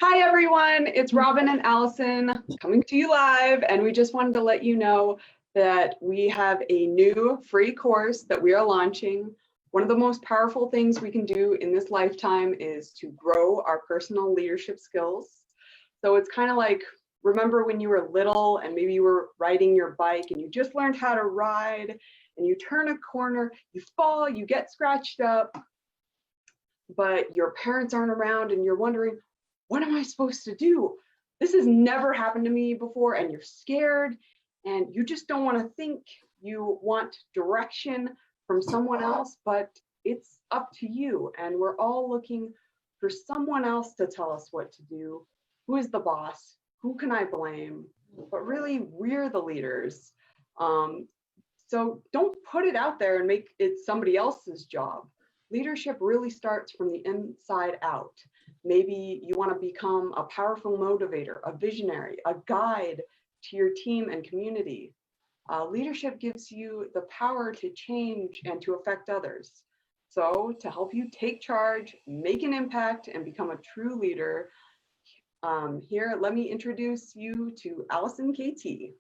Hi everyone, it's Robin and Allison coming to you live, and we just wanted to let you know that we have a new free course that we are launching. One of the most powerful things we can do in this lifetime is to grow our personal leadership skills. So it's kind of like, remember when you were little and maybe you were riding your bike and you just learned how to ride and you turn a corner, you fall, you get scratched up, but your parents aren't around and you're wondering, what am I supposed to do? This has never happened to me before, and you're scared and you just don't want to think. You want direction from someone else, but it's up to you. And we're all looking for someone else to tell us what to do. Who is the boss? Who can I blame? But really, we're the leaders. So don't put it out there and make it somebody else's job. Leadership really starts from the inside out. Maybe you want to become a powerful motivator, a visionary, a guide to your team and community. Leadership gives you the power to change and to affect others. So to help you take charge, make an impact, and become a true leader, here, let me introduce you to Allison KT.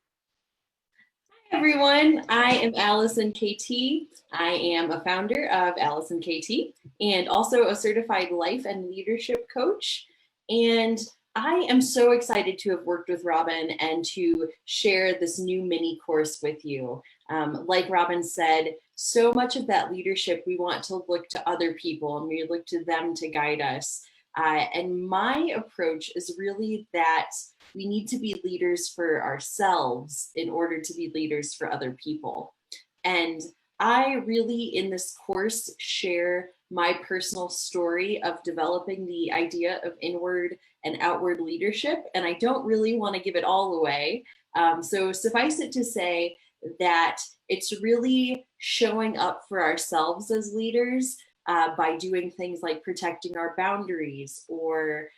Hi everyone, I am Allison KT. I am a founder of Allison KT and also a certified life and leadership coach. And I am so excited to have worked with Robin and to share this new mini course with you. Like Robin said, so much of that leadership, we want to look to other people and we look to them to guide us. And my approach is really that we need to be leaders for ourselves in order to be leaders for other people. And I really, in this course, share my personal story of developing the idea of inward and outward leadership. And I don't really want to give it all away. So suffice it to say that it's really showing up for ourselves as leaders by doing things like protecting our boundaries or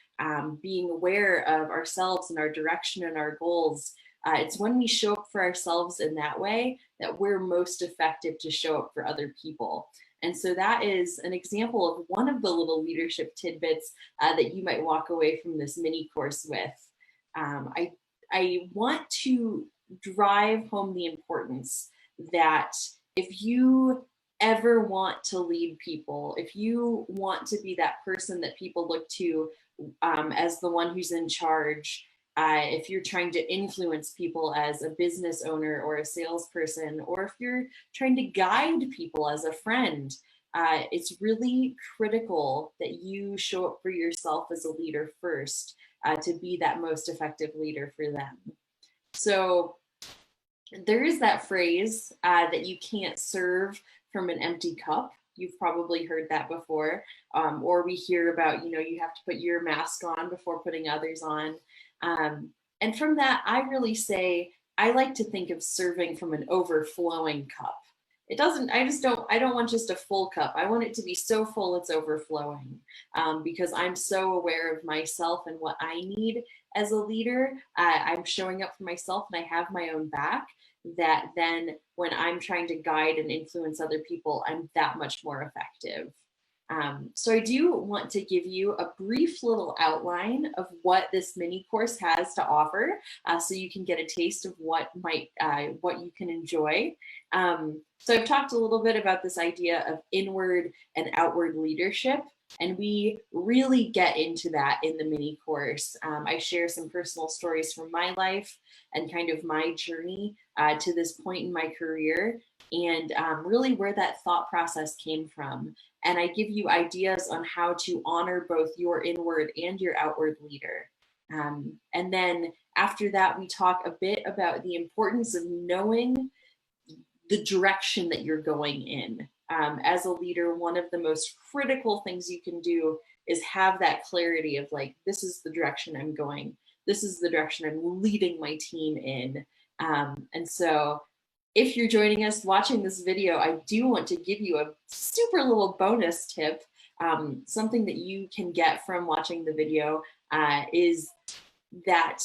being aware of ourselves and our direction and our goals. It's when we show up for ourselves in that way that we're most effective to show up for other people. And so that is an example of one of the little leadership tidbits that you might walk away from this mini course with. I want to drive home the importance that if you ever want to lead people, if you want to be that person that people look to as the one who's in charge, if you're trying to influence people as a business owner or a salesperson, or if you're trying to guide people as a friend, it's really critical that you show up for yourself as a leader first to be that most effective leader for them. So there is that phrase that you can't serve from an empty cup. You've probably heard that before. Or we hear about, you have to put your mask on before putting others on. And from that, I really say, I like to think of serving from an overflowing cup. I don't want just a full cup. I want it to be so full it's overflowing because I'm so aware of myself and what I need as a leader. I'm showing up for myself and I have my own back, that then when I'm trying to guide and influence other people, I'm that much more effective. So I do want to give you a brief little outline of what this mini course has to offer, so you can get a taste of what you can enjoy. So I've talked a little bit about this idea of inward and outward leadership, and we really get into that in the mini course. I share some personal stories from my life and kind of my journey to this point in my career, and really where that thought process came from. And I give you ideas on how to honor both your inward and your outward leader. And then after that, we talk a bit about the importance of knowing the direction that you're going in. As a leader, one of the most critical things you can do is have that clarity of like, this is the direction I'm going. This is the direction I'm leading my team in. And so if you're joining us watching this video, I do want to give you a super little bonus tip. Something that you can get from watching the video is that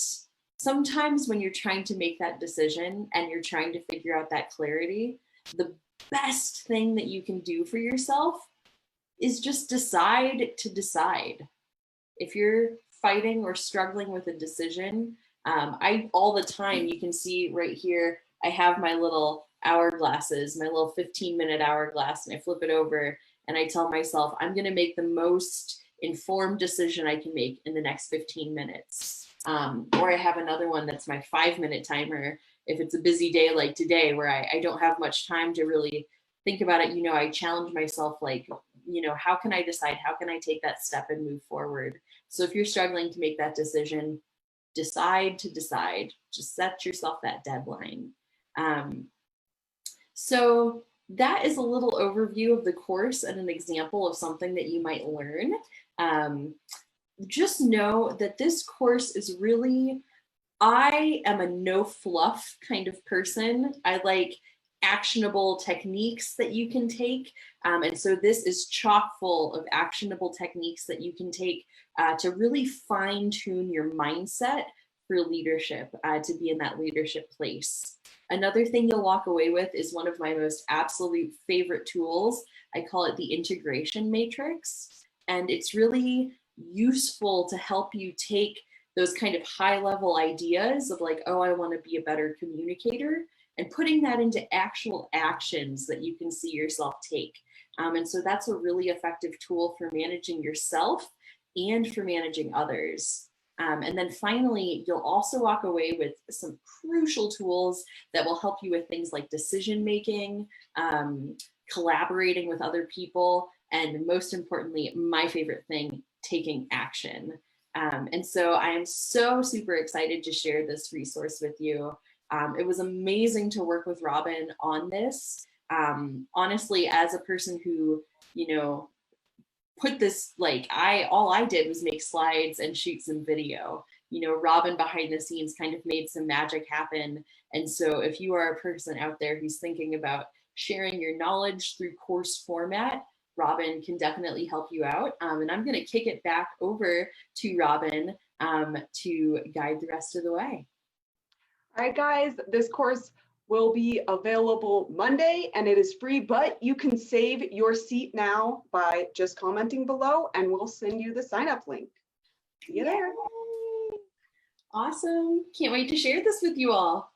sometimes when you're trying to make that decision and you're trying to figure out that clarity, the best thing that you can do for yourself is just decide to decide. If you're fighting or struggling with a decision, I all the time, you can see right here, I have my little hourglasses, my little 15-minute hourglass, and I flip it over and I tell myself, I'm going to make the most informed decision I can make in the next 15 minutes. Or I have another one that's my 5-minute timer. If it's a busy day like today where I don't have much time to really think about it, I challenge myself, like, how can I decide? How can I take that step and move forward? So if you're struggling to make that decision, decide to decide. Just set yourself that deadline. So that is a little overview of the course and an example of something that you might learn. Just know that this course is really, I am a no fluff kind of person. I like actionable techniques that you can take. And so this is chock full of actionable techniques that you can take to really fine tune your mindset for leadership, to be in that leadership place. Another thing you'll walk away with is one of my most absolute favorite tools. I call it the integration matrix. And it's really useful to help you take those kind of high level ideas of like, oh, I want to be a better communicator, and putting that into actual actions that you can see yourself take. And so that's a really effective tool for managing yourself and for managing others. And then finally, you'll also walk away with some crucial tools that will help you with things like decision making, collaborating with other people, and most importantly, my favorite thing, taking action. And so I am so super excited to share this resource with you. It was amazing to work with Robin on this. Honestly, as a person who, put this, all I did was make slides and shoot some video. Robin behind the scenes kind of made some magic happen. And so if you are a person out there who's thinking about sharing your knowledge through course format, Robin can definitely help you out. And I'm going to kick it back over to Robin to guide the rest of the way. All right, guys, this course will be available Monday and it is free, but you can save your seat now by just commenting below and we'll send you the sign up link. See you there. Awesome. Can't wait to share this with you all.